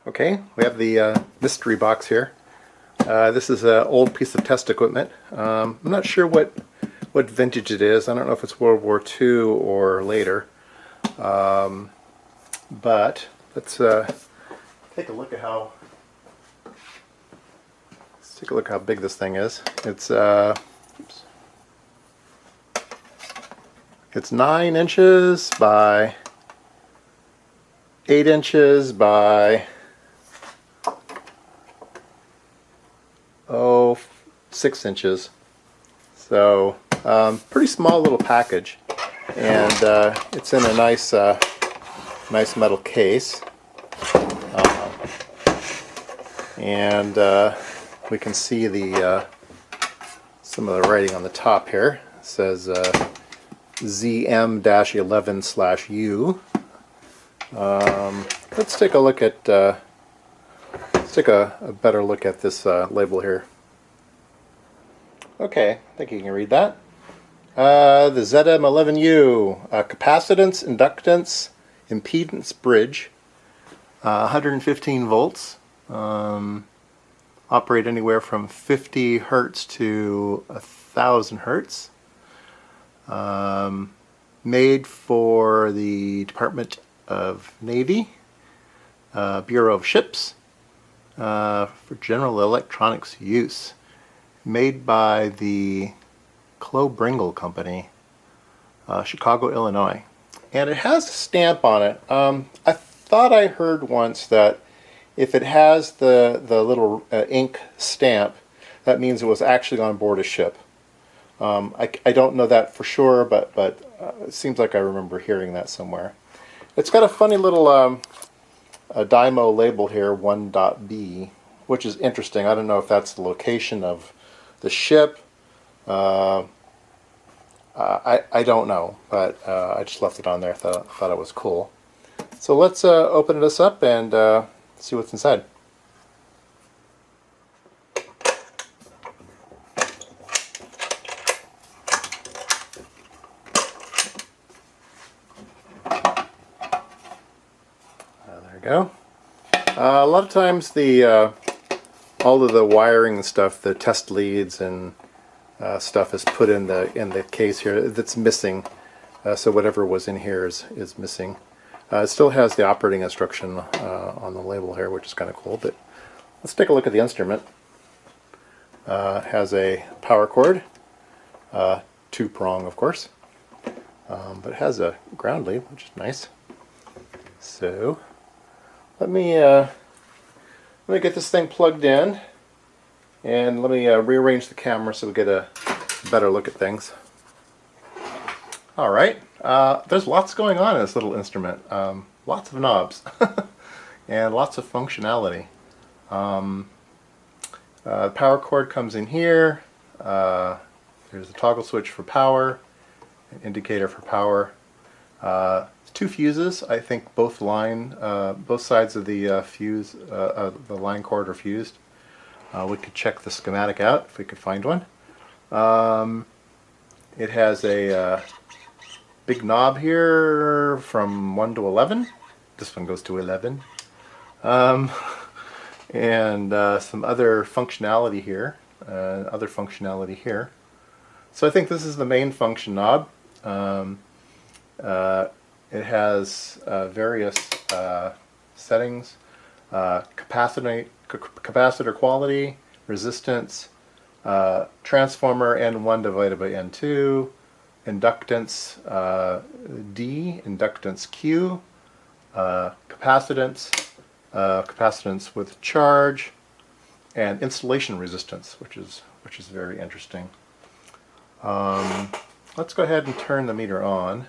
Okay, we have the mystery box here. This is an old piece of test equipment. I'm not sure what vintage it is. I don't know if it's World War II or later. But let's take a look at how big this thing is. It's 9 inches by 8 inches by 6 inches. So pretty small little package, and it's in a nice metal case, and we can see the some of the writing on the top here. It says ZM-11/U. Let's take a look at let's take a better look at this label here. Okay, I think you can read that. The ZM-11U, capacitance, inductance, impedance bridge, 115 volts, operate anywhere from 50 hertz to 1,000 hertz. Made for the Department of Navy, Bureau of Ships, for general electronics use. Made by the Bringle Company, Chicago, Illinois. And it has a stamp on it. I thought I heard once that if it has the little ink stamp, that means it was actually on board a ship. I don't know that for sure, but it seems like I remember hearing that somewhere. It's got a funny little a Dymo label here, 1.B, which is interesting. I don't know if that's the location of the ship. I don't know, but I just left it on there. Thought it was cool. So let's open this up and see what's inside. There we go. A lot of times all of the wiring and stuff, the test leads and stuff is put in the case here that's missing, so whatever was in here is missing. It still has the operating instruction on the label here, which is kind of cool. But let's take a look at the instrument. It has a power cord, 2-prong of course, but it has a ground lead, which is nice. So let me get this thing plugged in, and let me rearrange the camera so we get a better look at things. Alright, there's lots going on in this little instrument. Lots of knobs and lots of functionality. The power cord comes in here. There's a toggle switch for power, an indicator for power. 2 fuses. I think both sides of the fuse, the line cord are fused. We could check the schematic out if we could find one. It has a big knob here from 1 to 11. This one goes to 11. And some other functionality here. So I think this is the main function knob. It has various settings, capacitor quality, resistance, transformer N1 divided by N2, inductance D, inductance Q, capacitance with charge, and installation resistance, which is very interesting. Let's go ahead and turn the meter on.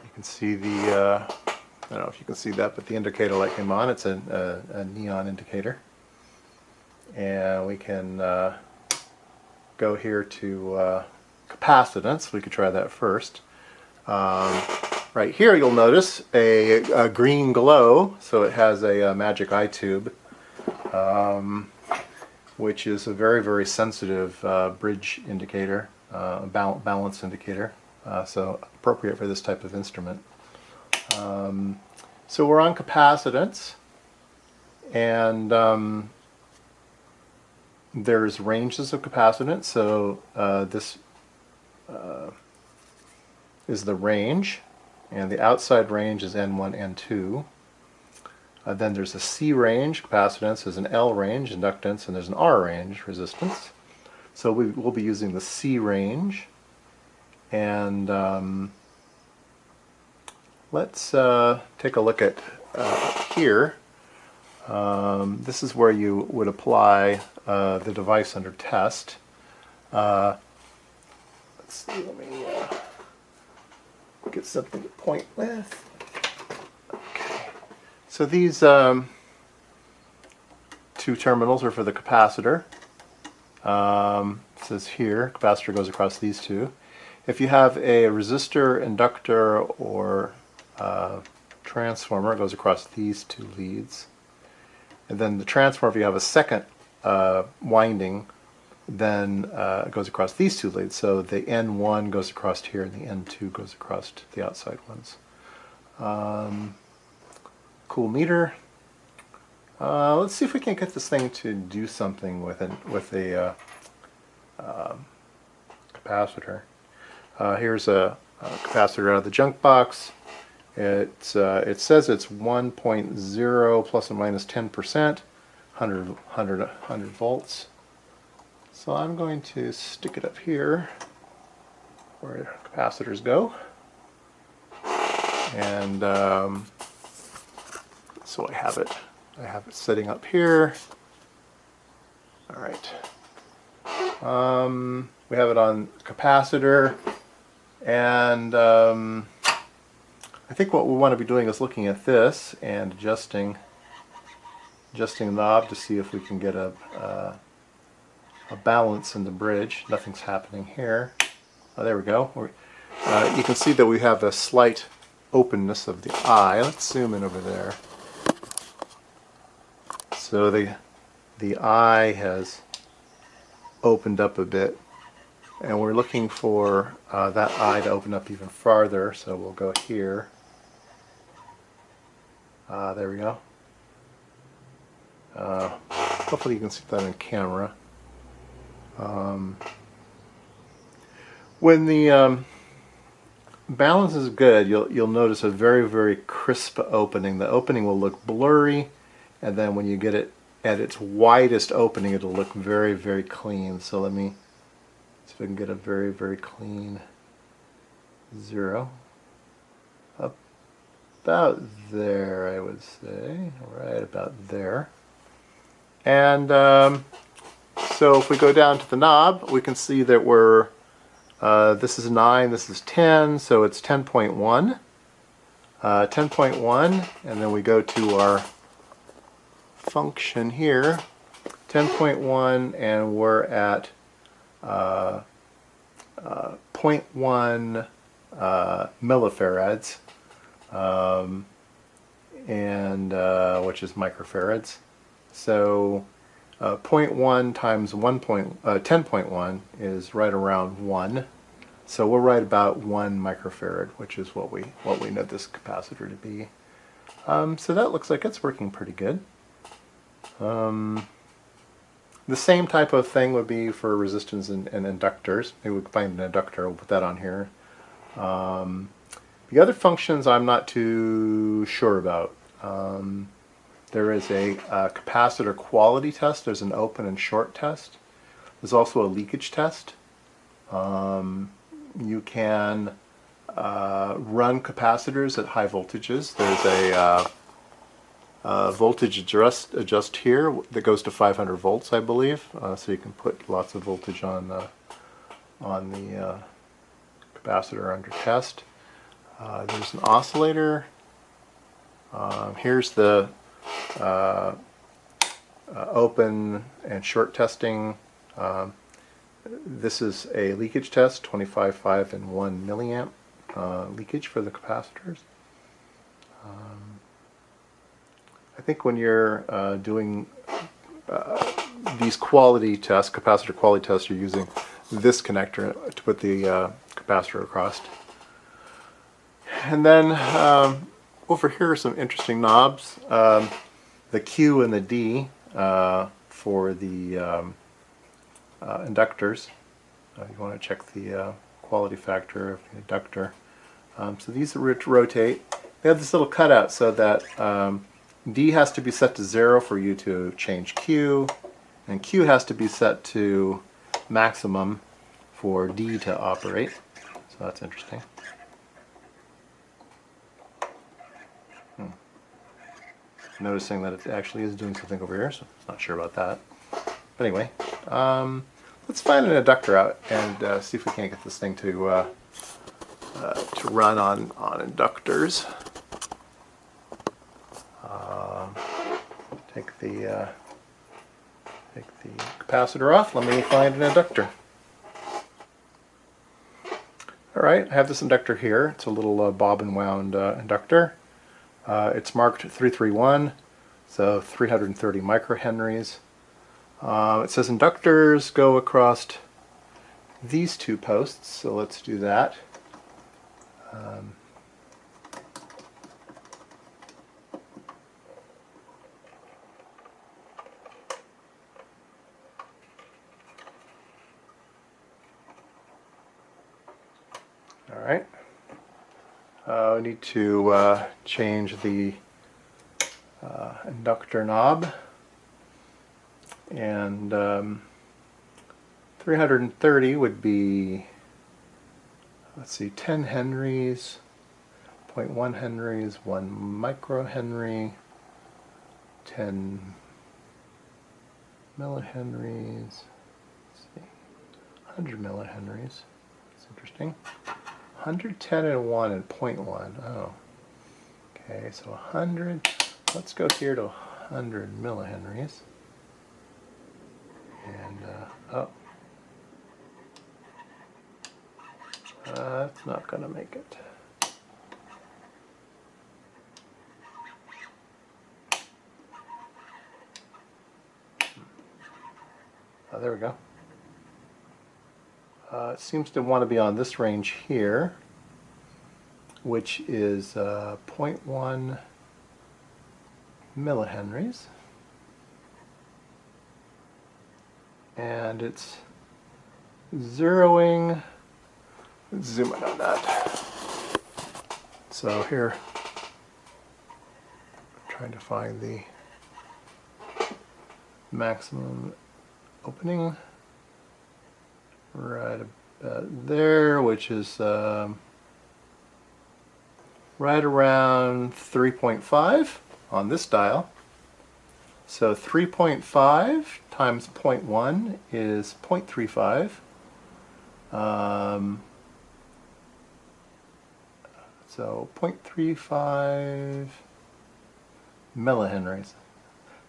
You can see the, I don't know if you can see that, but the indicator light came on. It's a neon indicator. And we can go here to capacitance. We could try that first. Right here you'll notice a green glow, so it has a magic eye tube, which is a very, very sensitive bridge indicator, balance indicator. so appropriate for this type of instrument. So we're on capacitance, and there's ranges of capacitance. So this is the range, and the outside range is N1, N2. Then there's a C range, capacitance, there's an L range, inductance, and there's an R range, resistance. So we'll be using the C range. And let's take a look at here. This is where you would apply the device under test. Let's see, let me get something to point with. Okay. So these two terminals are for the capacitor. It says here, capacitor goes across these two. If you have a resistor, inductor, or transformer, it goes across these two leads. And then the transformer, if you have a second winding, then it goes across these two leads. So the N1 goes across here, and the N2 goes across to the outside ones. Cool meter. Let's see if we can get this thing to do something with a capacitor. Here's a capacitor out of the junk box. It says it's 1.0 plus or minus 10%, 100 volts. So I'm going to stick it up here where capacitors go. And so I have it sitting up here. All right. We have it on capacitor, and I think what we want to be doing is looking at this and adjusting the knob to see if we can get a balance in the bridge. Nothing's happening here. Oh, there we go. You can see that we have a slight openness of the eye. Let's zoom in over there. So the eye has opened up a bit, and we're looking for that eye to open up even farther, so we'll go here. There we go. Hopefully you can see that on camera. When the balance is good, you'll notice a very, very crisp opening. The opening will look blurry, and then when you get it at its widest opening, it'll look very, very clean. So let me see if I can get a very, very clean 0. About there, I would say. Right about there. And so if we go down to the knob, we can see that we're this is 9, this is 10, so it's 10.1. 10.1, and then we go to our function here, 10.1, and we're at 0.1 millifarads, and which is microfarads. So 0.1 times 10.1 is right around 1. So we're right about 1 microfarad, which is what we know this capacitor to be. So that looks like it's working pretty good. The same type of thing would be for resistance and inductors. Maybe we can find an inductor. We'll put that on here. The other functions I'm not too sure about. There is a capacitor quality test. There's an open and short test. There's also a leakage test. You can run capacitors at high voltages. There's a voltage adjust here that goes to 500 volts, I believe. So you can put lots of voltage on the capacitor under test. There's an oscillator. Here's the open and short testing. This is a leakage test, 25.5 and 1 milliamp leakage for the capacitors. I think when you're doing these quality tests, capacitor quality tests, you're using this connector to put the capacitor across. And then over here are some interesting knobs. The Q and the D for the inductors. You want to check the quality factor of the inductor. So these rotate. They have this little cutout so that D has to be set to 0 for you to change Q, and Q has to be set to maximum for D to operate. So that's interesting. Noticing that it actually is doing something over here, so I'm not sure about that. But anyway, let's find an inductor out and see if we can't get this thing to run on inductors. Take the capacitor off. Let me find an inductor. All right, I have this inductor here. It's a little bobbin wound inductor. It's marked 331, so 330 microhenries. It says inductors go across these two posts, so let's do that. All right. We need to change the inductor knob, and 330 would be, let's see, 10 henries, 0.1 henries, 1 microhenry, 10 millihenries, let's see, 100 millihenries. That's interesting. 110 and 1 and 0.1. Oh. Okay, so 100. Let's go here to 100 millihenries. And, oh. That's not going to make it. Oh, there we go. It seems to want to be on this range here, which is 0.1 millihenries, and it's zeroing. Let's zoom in on that. So here, I'm trying to find the maximum opening. Right about there, which is right around 3.5 on this dial. So 3.5 times 0.1 is 0.35. So 0.35 millihenries.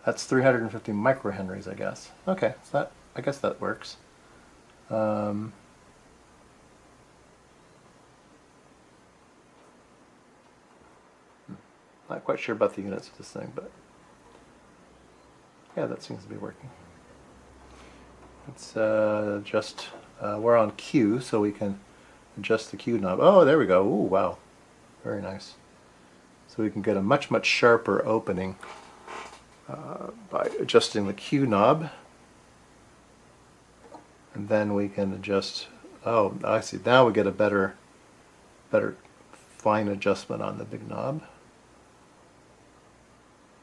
That's 350 microhenries, I guess. Okay, so I guess that works. Not quite sure about the units of this thing, but yeah, that seems to be working. Let's adjust. We're on Q, so we can adjust the Q knob. Oh, there we go. Ooh, wow. Very nice. So we can get a much, much sharper opening by adjusting the Q knob. And then we can adjust, oh, I see, now we get a better fine adjustment on the big knob.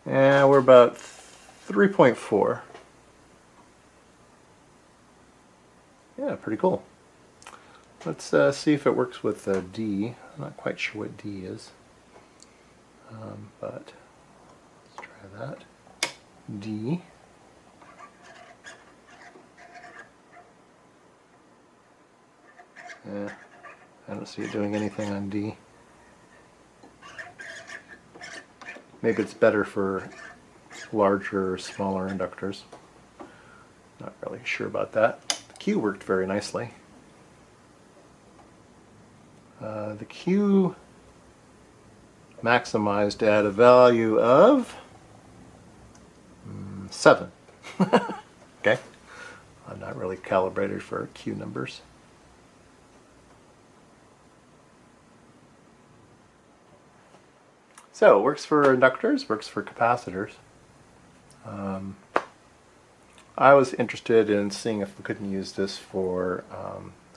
And we're about 3.4. Yeah, pretty cool. Let's see if it works with D. I'm not quite sure what D is, but let's try that. D. Yeah, I don't see it doing anything on D. Maybe it's better for larger or smaller inductors. Not really sure about that. The Q worked very nicely. The Q maximized at a value of 7. Okay. I'm not really calibrated for Q numbers. So it works for inductors, works for capacitors. I was interested in seeing if we couldn't use this for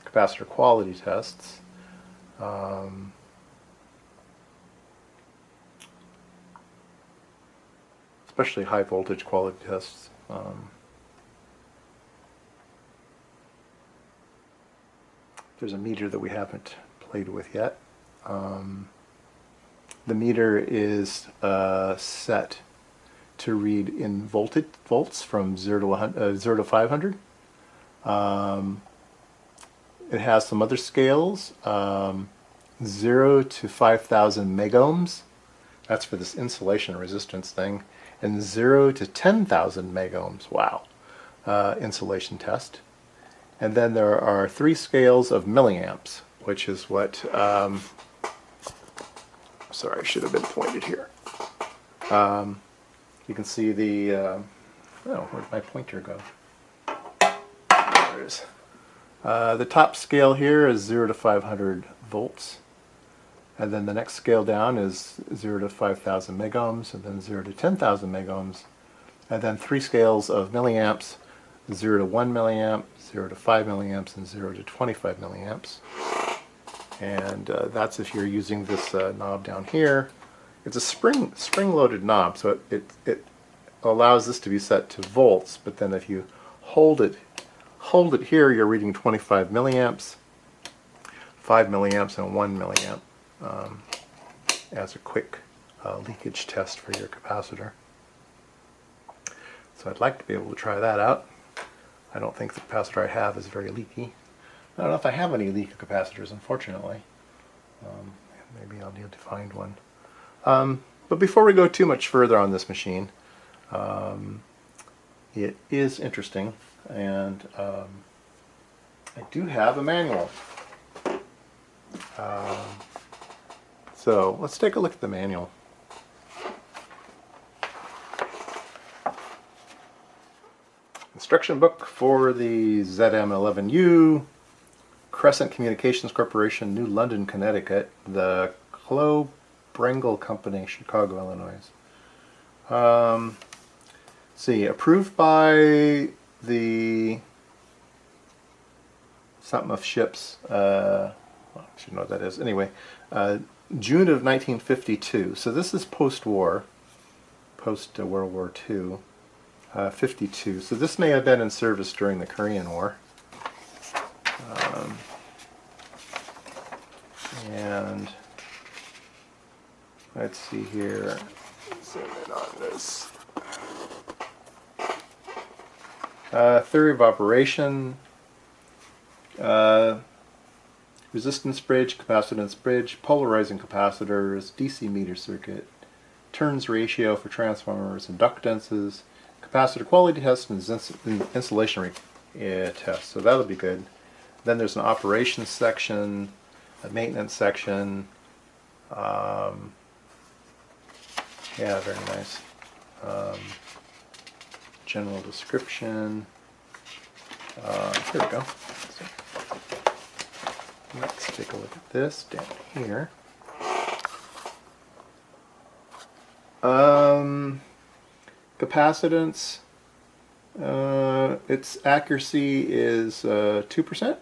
capacitor quality tests. Especially high voltage quality tests. There's a meter that we haven't played with yet. The meter is set to read in volts from 0 to 500. It has some other scales, 0 to 5,000 megohms. That's for this insulation resistance thing. And 0 to 10,000 megohms. Wow. Insulation test. And then there are 3 scales of milliamps, which is what, sorry, I should have been pointed here. You can see the, oh, where'd my pointer go? There it is. The top scale here is 0 to 500 volts. And then the next scale down is 0 to 5,000 megohms, and then 0 to 10,000 megohms. And then 3 scales of milliamps, 0 to 1 milliamp, 0 to 5 milliamps, and 0 to 25 milliamps. And that's if you're using this knob down here. It's a spring-loaded knob, so it allows this to be set to volts, but then if you hold it here, you're reading 25 milliamps, 5 milliamps, and 1 milliamp. As a quick leakage test for your capacitor. So I'd like to be able to try that out. I don't think the capacitor I have is very leaky. I don't know if I have any leak capacitors, unfortunately. Maybe I'll need to find one. But before we go too much further on this machine, it is interesting, and I do have a manual. So let's take a look at the manual. Instruction book for the ZM-11U, Crescent Communications Corporation, New London, Connecticut, the Clow-Brengle Company, Chicago, Illinois. See, approved by the something of ships, well, I should know what that is. Anyway, June of 1952. So this is post-war, post-World War II, 52. So this may have been in service during the Korean War. And let's see here. Zoom in on this. Theory of operation. Resistance bridge, capacitance bridge, polarizing capacitors, DC meter circuit, turns ratio for transformers, inductances, capacitor quality test, and insulation test. So that'll be good. Then there's an operations section, a maintenance section. Yeah, very nice. General description. Here we go. Let's take a look at this down here. Capacitance, its accuracy is 2%.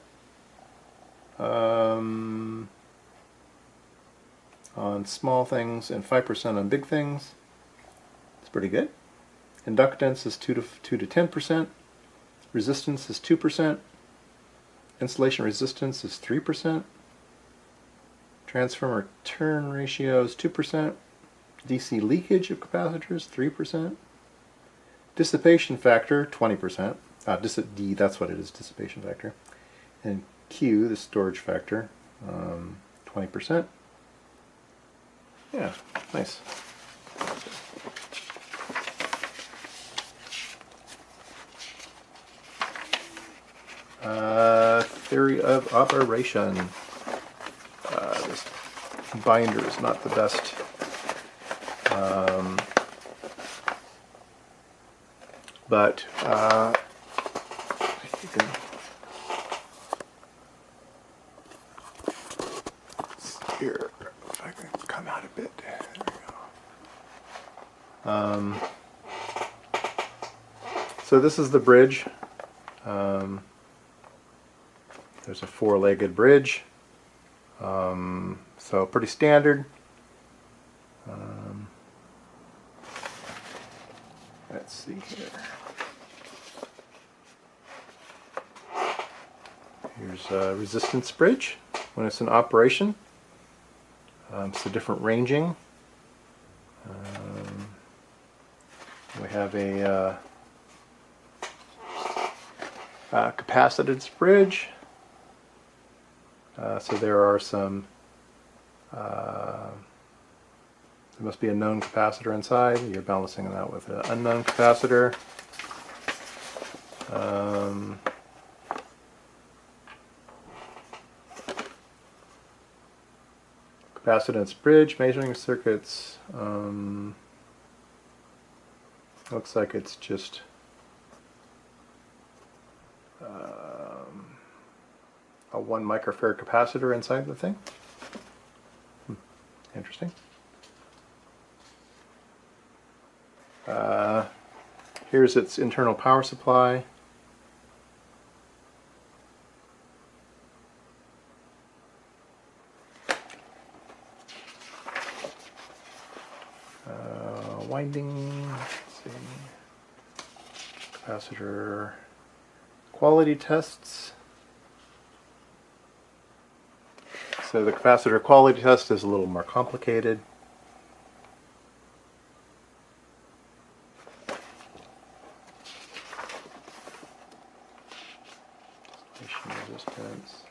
On small things and 5% on big things. It's pretty good. Inductance is 2 to 10%. Resistance is 2%. Insulation resistance is 3%. Transformer turn ratio is 2%. DC leakage of capacitors, 3%. Dissipation factor, 20%. D, that's what it is, dissipation factor. And Q, the storage factor, 20%. Yeah, nice. Theory of operation. This binder is not the best. But You can here, if I can come out a bit. There we go. So this is the bridge. There's a four-legged bridge. So pretty standard. Let's see here. Here's a resistance bridge when it's in operation. So different ranging. We have a capacitance bridge. So there are some, there must be a known capacitor inside. You're balancing that with an unknown capacitor. Capacitance bridge, measuring circuits. Looks like it's just a 1 microfarad capacitor inside the thing. Interesting. Here's its internal power supply. Winding, let's see, capacitor quality tests. So the capacitor quality test is a little more complicated. Resistance.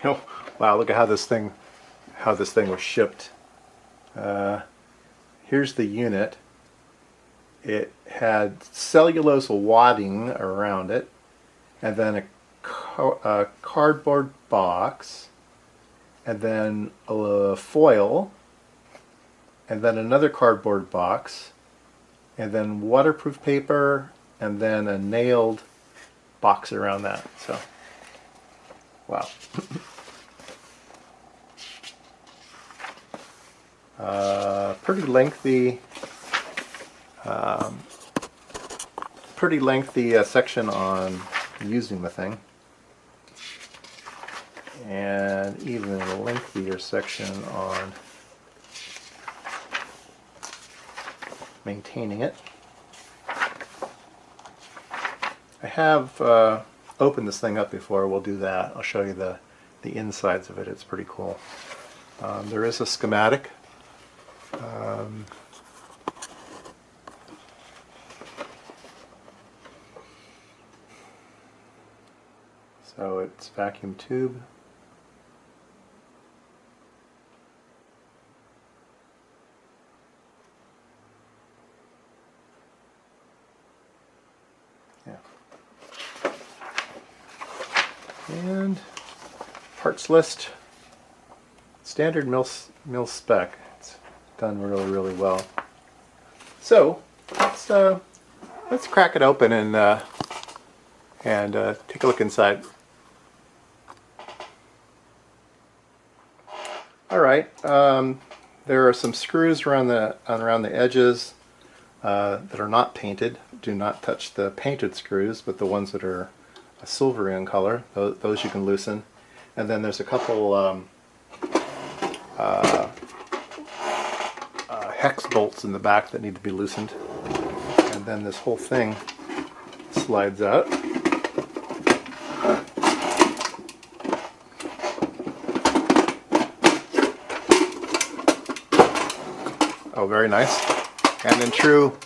Oh, wow! Look at how this thing was shipped. Here's the unit. It had cellulose wadding around it, and then a cardboard box, and then a foil, and then another cardboard box, and then waterproof paper, and then a nailed box around that. So, wow. Pretty lengthy section on using the thing, and even a lengthier section on maintaining it. I have opened this thing up before. We'll do that. I'll show you the insides of it. It's pretty cool. There is a schematic. So it's vacuum tube. Yeah. And parts list. Standard mil spec. It's done really well. So let's crack it open and take a look inside. All right, there are some screws around the edges that are not painted. Do not touch the painted screws, but the ones that are silvery in color, those you can loosen. And then there's a couple hex bolts in the back that need to be loosened. And then this whole thing slides out. Oh, very nice. And in true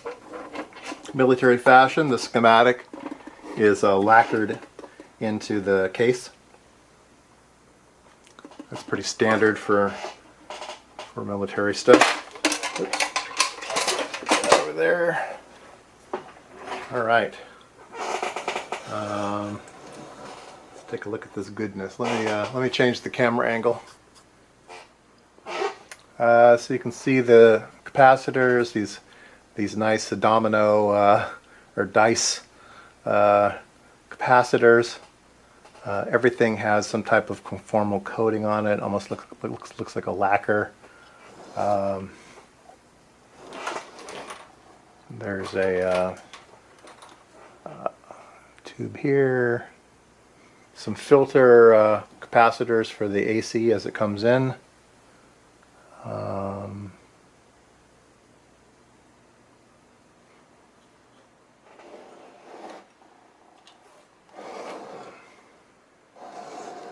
military fashion, the schematic is lacquered into the case. That's pretty standard for military stuff. Oops. Over there. All right. Let's take a look at this goodness. Let me change the camera angle. So you can see the capacitors, these nice domino or dice capacitors capacitors. Everything has some type of conformal coating on it. Almost looks like a lacquer. There's a tube here. Some filter capacitors for the AC as it comes in.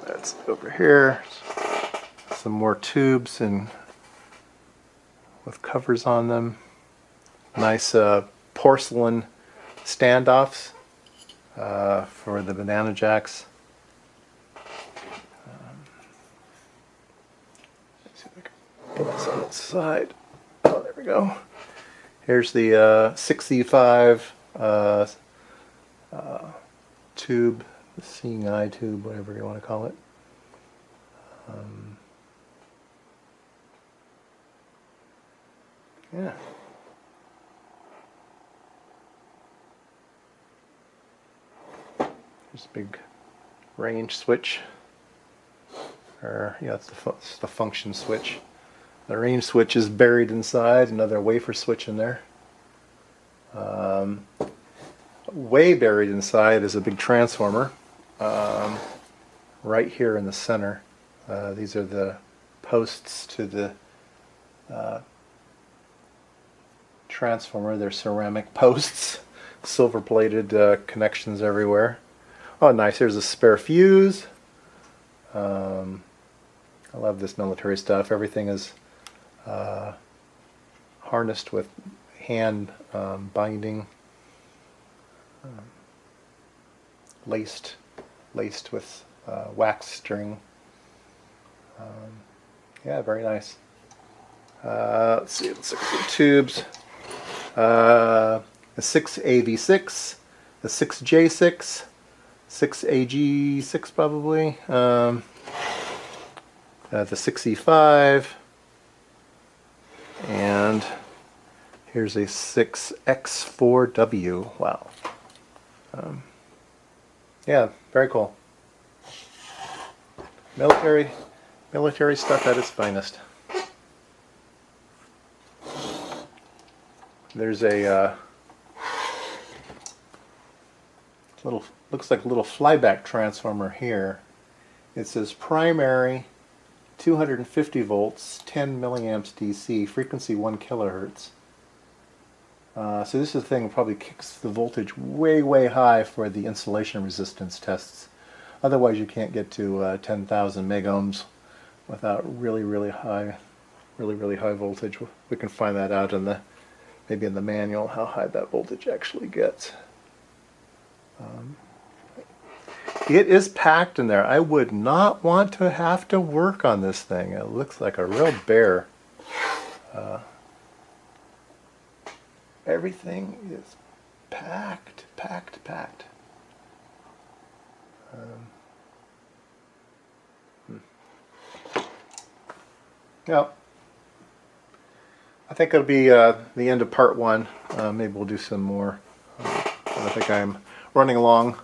That's over here. Some more tubes and with covers on them. Nice porcelain standoffs for the banana jacks. Let's see if I can put this on its side. Oh, there we go. Here's the 65 tube, the seeing eye tube, whatever you want to call it. Yeah. There's a big range switch, or yeah, it's the function switch. The range switch is buried inside, another wafer switch in there. Way buried inside is a big transformer, right here in the center. These are the posts to the transformer. They're ceramic posts, silver-plated connections everywhere. Oh, nice. Here's a spare fuse. I love this military stuff. Everything is harnessed with hand binding, laced with wax string. Yeah, very nice. Let's see. Let's look at the tubes. The 6AV6, the 6J6. 6AG6 probably, the 6E5, and here's a 6X4W. Wow. Yeah, very cool. Military stuff at its finest. There's a looks like a little flyback transformer here. It says primary 250 volts, 10 milliamps DC, frequency 1 kilohertz. So this is the thing that probably kicks the voltage way high for the insulation resistance tests. Otherwise you can't get to 10,000 megohms without really high voltage. We can find that out in maybe in the manual how high that voltage actually gets. It is packed in there. I would not want to have to work on this thing. It looks like a real bear. Everything is packed. Yeah. I think it'll be the end of part one. Maybe we'll do some more. I think I'm running along